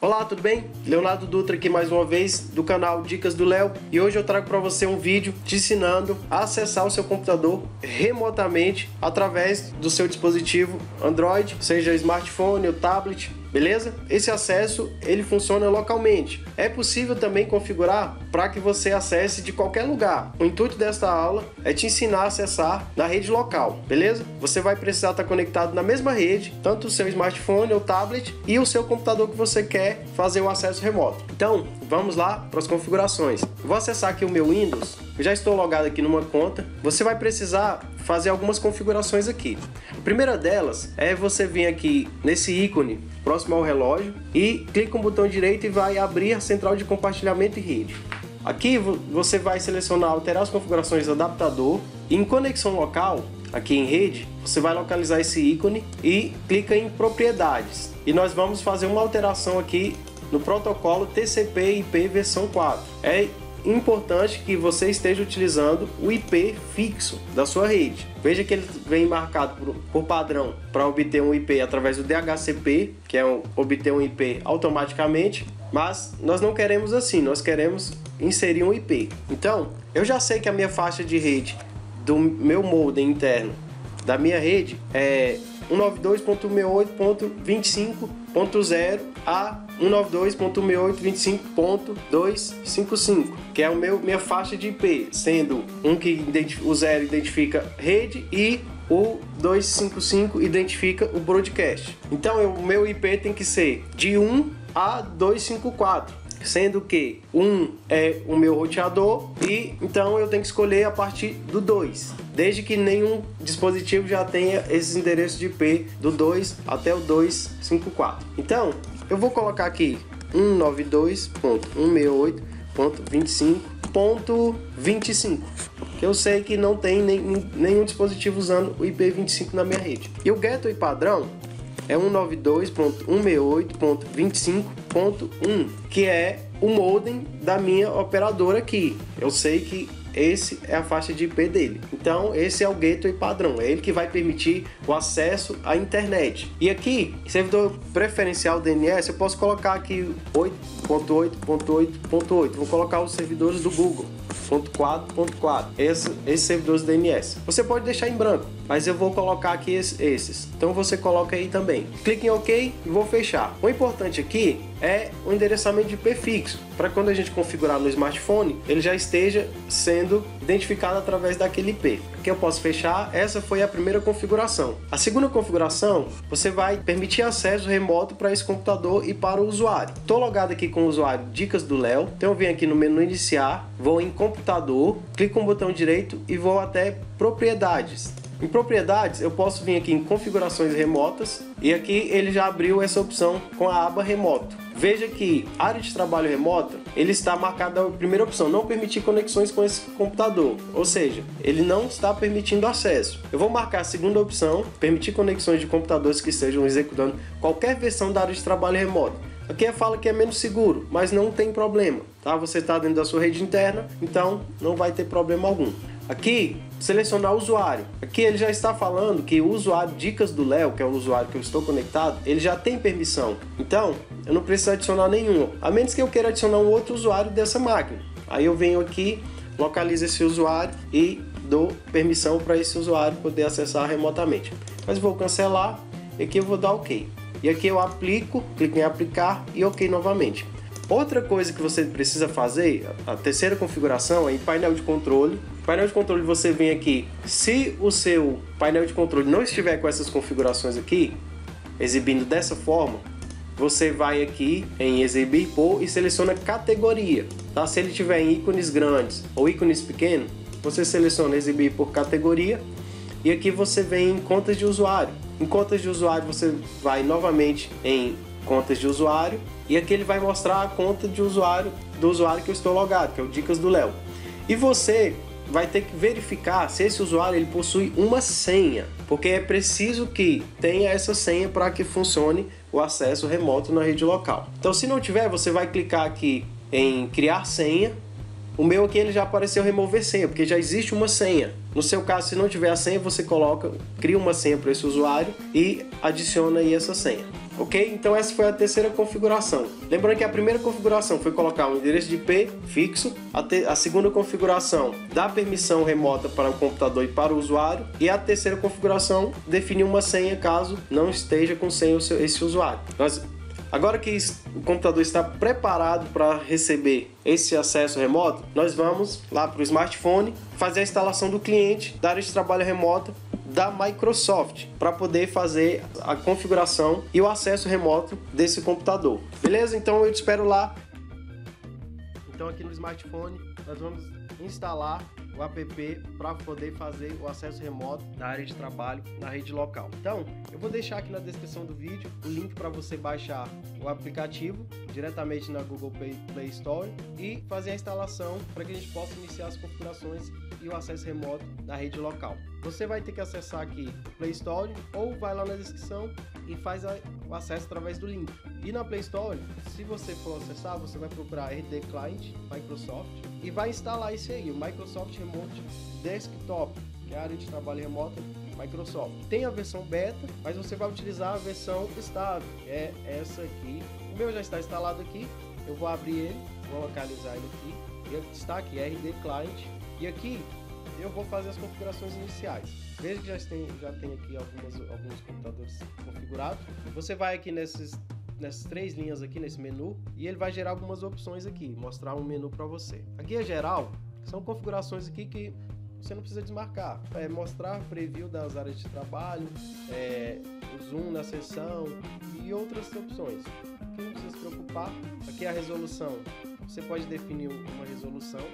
Olá, tudo bem? Leonardo Dutra aqui mais uma vez do canal Dicas do Léo, e hoje eu trago para você um vídeo te ensinando a acessar o seu computador remotamente através do seu dispositivo Android, seja smartphone ou tablet. Beleza? Esse acesso ele funciona localmente. É possível também configurar para que você acesse de qualquer lugar. O intuito desta aula é te ensinar a acessar na rede local, beleza? Você vai precisar estar conectado na mesma rede, tanto o seu smartphone ou tablet e o seu computador que você quer fazer o acesso remoto. Então, vamos lá para as configurações. Vou acessar aqui o meu Windows. Eu já estou logado aqui numa conta. Você vai precisar fazer algumas configurações aqui. A primeira delas é você vir aqui nesse ícone próximo ao relógio e clica com o botão direito e vai abrir a central de compartilhamento e rede. Aqui você vai selecionar alterar as configurações do adaptador e em conexão local, aqui em rede, você vai localizar esse ícone e clica em propriedades. E nós vamos fazer uma alteração aqui no protocolo TCP/IP versão 4. É importante que você esteja utilizando o IP fixo da sua rede. Veja que ele vem marcado por padrão para obter um IP através do DHCP, que é obter um IP automaticamente, mas nós não queremos assim, nós queremos inserir um IP. Então, eu já sei que a minha faixa de rede do meu modem interno da minha rede é 192.168.25.0 a 192.168.25.255, que é minha faixa de IP, sendo o 0 identifica rede e o 255 identifica o broadcast. Então o meu IP tem que ser de 1 a 254. Sendo que 1 é o meu roteador e então eu tenho que escolher a partir do 2, desde que nenhum dispositivo já tenha esses endereços de IP do 2 até o 254. Então eu vou colocar aqui 192.168.25.25, que eu sei que não tem nenhum dispositivo usando o IP25 na minha rede. E o gateway padrão é 192.168.25.1, que é o modem da minha operadora aqui. Eu sei que esse é a faixa de IP dele. Então esse é o gateway padrão, é ele que vai permitir o acesso à internet. E aqui, servidor preferencial DNS, eu posso colocar aqui 8.8.8.8. Vou colocar os servidores do Google, 4.4. Esses servidores DNS. Você pode deixar em branco, mas eu vou colocar aqui esses. Então você coloca aí também. Clique em OK e vou fechar. O importante aqui é o endereçamento de IP fixo, para quando a gente configurar no smartphone, ele já esteja sendo identificado através daquele IP. Aqui eu posso fechar. Essa foi a primeira configuração. A segunda configuração, você vai permitir acesso remoto para esse computador e para o usuário. Estou logado aqui com o usuário Dicas do Léo, então eu venho aqui no menu iniciar, vou em computador, clico com o botão direito e vou até propriedades. Em propriedades eu posso vir aqui em configurações remotas e aqui ele já abriu essa opção com a aba remoto. Veja que área de trabalho remota, ele está marcado a primeira opção, não permitir conexões com esse computador, ou seja, ele não está permitindo acesso. Eu vou marcar a segunda opção, permitir conexões de computadores que estejam executando qualquer versão da área de trabalho remota. Aqui fala que é menos seguro, mas não tem problema, tá? Você está dentro da sua rede interna, então não vai ter problema algum. Aqui, selecionar o usuário. Aqui ele já está falando que o usuário Dicas do Léo, que é o usuário que eu estou conectado, ele já tem permissão. Então, eu não preciso adicionar nenhum, a menos que eu queira adicionar um outro usuário dessa máquina. Aí eu venho aqui, localizo esse usuário e dou permissão para esse usuário poder acessar remotamente. Mas vou cancelar e aqui eu vou dar OK. E aqui eu aplico, clico em aplicar e OK novamente. Outra coisa que você precisa fazer, a terceira configuração, é em painel de controle. Painel de controle, você vem aqui, se o seu painel de controle não estiver com essas configurações aqui, exibindo dessa forma, você vai aqui em exibir por e seleciona categoria, tá? Se ele tiver em ícones grandes ou ícones pequenos, você seleciona exibir por categoria e aqui você vem em contas de usuário. Em contas de usuário você vai novamente em contas de usuário e aqui ele vai mostrar a conta de usuário do usuário que eu estou logado, que é o Dicas do Léo. E você vai ter que verificar se esse usuário ele possui uma senha, porque é preciso que tenha essa senha para que funcione o acesso remoto na rede local. Então, se não tiver, você vai clicar aqui em criar senha. O meu aqui ele já apareceu remover senha, porque já existe uma senha. No seu caso, se não tiver a senha, você cria uma senha para esse usuário e adiciona aí essa senha. Ok? Então essa foi a terceira configuração. Lembrando que a primeira configuração foi colocar um endereço de IP fixo, a segunda configuração dá permissão remota para o computador e para o usuário, e a terceira configuração definir uma senha caso não esteja com senha esse usuário. Agora que o computador está preparado para receber esse acesso remoto, nós vamos lá para o smartphone fazer a instalação do cliente da área de trabalho remota da Microsoft para poder fazer a configuração e o acesso remoto desse computador. Beleza? Então eu te espero lá. Então aqui no smartphone nós vamos instalar o app para poder fazer o acesso remoto da área de trabalho na rede local. Então, eu vou deixar aqui na descrição do vídeo o link para você baixar o aplicativo diretamente na Google Play Store e fazer a instalação para que a gente possa iniciar as configurações e o acesso remoto na rede local. Você vai ter que acessar aqui o Play Store ou vai lá na descrição e faz o acesso através do link. E na Play Store, se você for acessar, você vai procurar RD Client Microsoft e vai instalar isso aí, o Microsoft Remote Desktop, que é a área de trabalho remota Microsoft. Tem a versão beta, mas você vai utilizar a versão estável, que é essa aqui. O meu já está instalado aqui, eu vou abrir ele, vou localizar ele aqui, ele está aqui, RD Client, e aqui eu vou fazer as configurações iniciais. Veja que já tem aqui alguns computadores configurados. Você vai aqui nessas três linhas aqui nesse menu e ele vai gerar algumas opções aqui, mostrar um menu para você. Aqui é geral, são configurações aqui que você não precisa desmarcar. É mostrar preview das áreas de trabalho, o zoom na sessão e outras opções. Aqui não precisa se preocupar. Aqui é a resolução. Você pode definir uma resolução.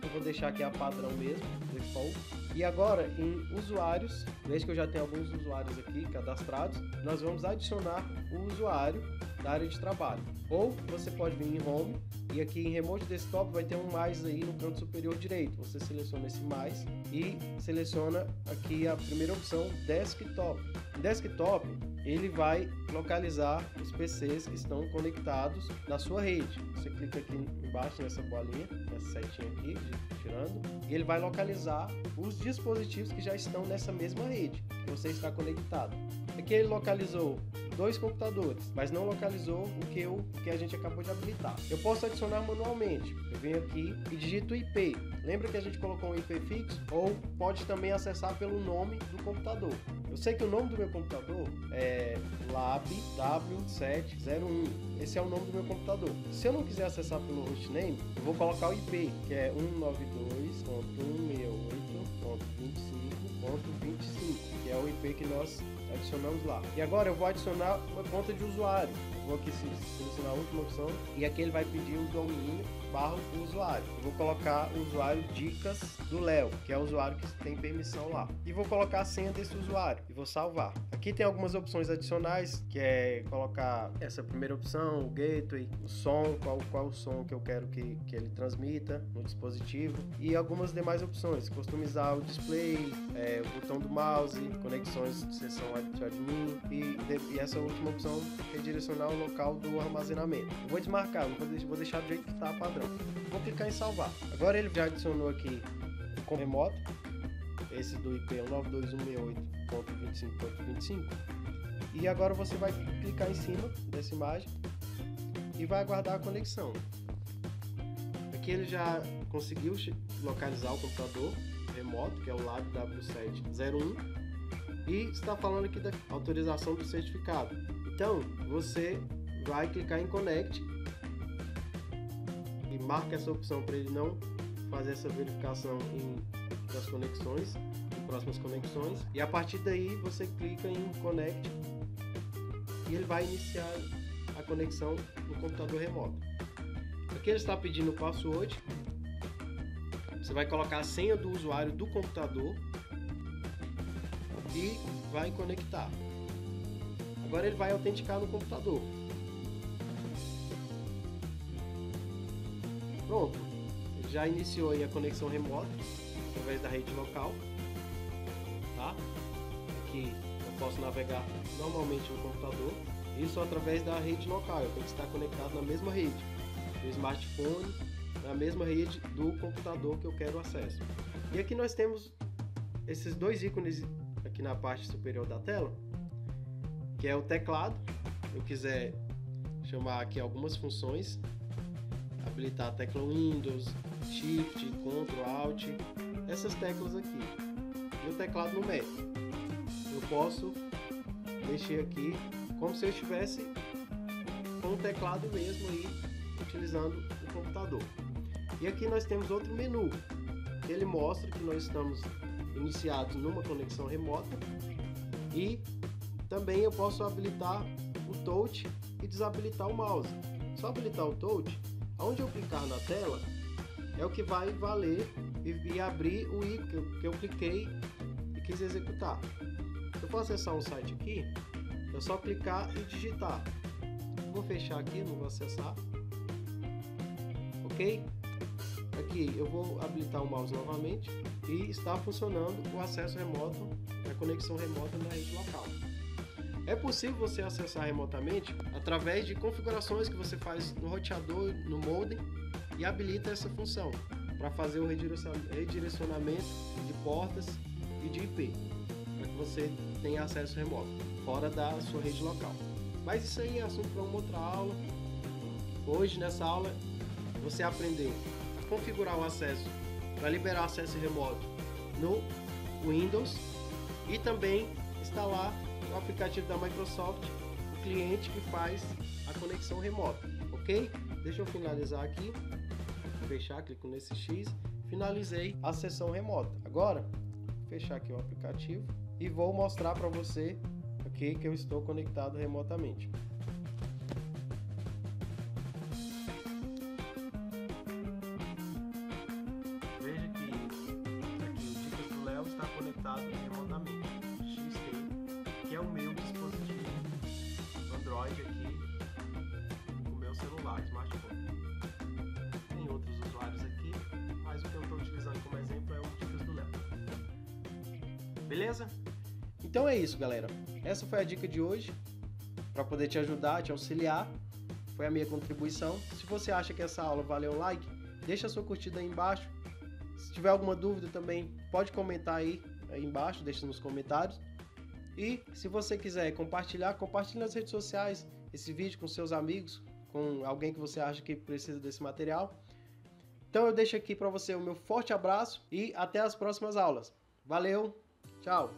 Eu vou deixar aqui a padrão mesmo, default. E agora em usuários, veja que eu já tenho alguns usuários aqui cadastrados, nós vamos adicionar o usuário da área de trabalho. Ou você pode vir em Home e aqui em Remote Desktop vai ter um mais aí no canto superior direito. Você seleciona esse mais e seleciona aqui a primeira opção, Desktop. Desktop, ele vai localizar os PCs que estão conectados na sua rede. Você clica aqui embaixo nessa bolinha, nessa setinha aqui, girando, e ele vai localizar os dispositivos que já estão nessa mesma rede que você está conectado. Aqui ele localizou 2 computadores, mas não localizou o que a gente acabou de habilitar. Eu posso adicionar manualmente. Eu venho aqui e digito IP. Lembra que a gente colocou um IP fixo? Ou pode também acessar pelo nome do computador. Eu sei que o nome do meu computador é LabW701. Esse é o nome do meu computador. Se eu não quiser acessar pelo hostname, eu vou colocar o IP, que é 192.168.25.25, que é o IP que nós adicionamos lá. E agora eu vou adicionar uma conta de usuário. Vou aqui selecionar a última opção e aqui ele vai pedir o domínio barra o usuário. Eu vou colocar o usuário dicas do Léo, que é o usuário que tem permissão lá. E vou colocar a senha desse usuário e vou salvar. Aqui tem algumas opções adicionais, que é colocar essa primeira opção, o gateway, o som, qual o som que eu quero que ele transmita no dispositivo e algumas demais opções, customizar o display, o botão do mouse, conexões de sessão de admin e essa última opção é direcionar o local do armazenamento. Eu vou desmarcar, vou deixar do jeito que está padrão. Vou clicar em salvar. Agora ele já adicionou aqui o remoto, esse do IP 192.168.25.25, e agora você vai clicar em cima dessa imagem e vai aguardar a conexão. Aqui ele já conseguiu localizar o computador remoto, que é o LabW701, e está falando aqui da autorização do certificado. Então você vai clicar em Connect e marca essa opção para ele não fazer essa verificação das conexões, em próximas conexões, e a partir daí você clica em Connect e ele vai iniciar a conexão no computador remoto. Aqui ele está pedindo o password. Você vai colocar a senha do usuário do computador e vai conectar. Agora ele vai autenticar no computador. Pronto, ele já iniciou aí a conexão remota através da rede local, tá? Aqui eu posso navegar normalmente no computador, isso através da rede local. Eu tenho que estar conectado na mesma rede do smartphone, na mesma rede do computador que eu quero acesso. E aqui nós temos esses dois ícones aqui na parte superior da tela, que é o teclado eu quiser chamar aqui algumas funções, habilitar a tecla Windows, Shift, Ctrl, Alt, essas teclas aqui, e o teclado numérico. Eu posso mexer aqui como se eu estivesse com o teclado mesmo aí, utilizando o computador. E aqui nós temos outro menu, que ele mostra que nós estamos iniciados numa conexão remota, e também eu posso habilitar o touch e desabilitar o mouse. Só habilitar o touch, onde eu clicar na tela, é o que vai valer e abrir o ícone que eu cliquei e quis executar. Se eu for acessar um site aqui, é só clicar e digitar. Vou fechar aqui, não vou acessar. Ok? Aqui eu vou habilitar o mouse novamente e está funcionando o acesso remoto, a conexão remota na rede local. É possível você acessar remotamente através de configurações que você faz no roteador, no modem, e habilita essa função para fazer o redirecionamento de portas e de IP, para que você tenha acesso remoto fora da sua rede local. Mas isso aí é assunto para uma outra aula. Hoje nessa aula você aprendeu a configurar o acesso para liberar acesso remoto no Windows e também instalar o aplicativo da Microsoft, o cliente que faz a conexão remota, ok? Deixa eu finalizar aqui, fechar, clico nesse X, finalizei a sessão remota. Agora, vou fechar aqui o aplicativo e vou mostrar para você aqui que eu estou conectado remotamente. Veja que aqui o Dicas do Léo está conectado remotamente. XT, que é o meu dispositivo Android aqui, o meu celular, smartphone. Tem outros usuários aqui, mas o que eu estou utilizando como exemplo é o Dicas do Léo. Beleza? Então é isso, galera. Essa foi a dica de hoje, para poder te ajudar, te auxiliar. Foi a minha contribuição. Se você acha que essa aula valeu um like, deixa a sua curtida aí embaixo. Se tiver alguma dúvida também, pode comentar aí embaixo, deixa nos comentários. E se você quiser compartilhar, compartilhe nas redes sociais esse vídeo com seus amigos, com alguém que você acha que precisa desse material. Então eu deixo aqui para você o meu forte abraço e até as próximas aulas. Valeu, tchau!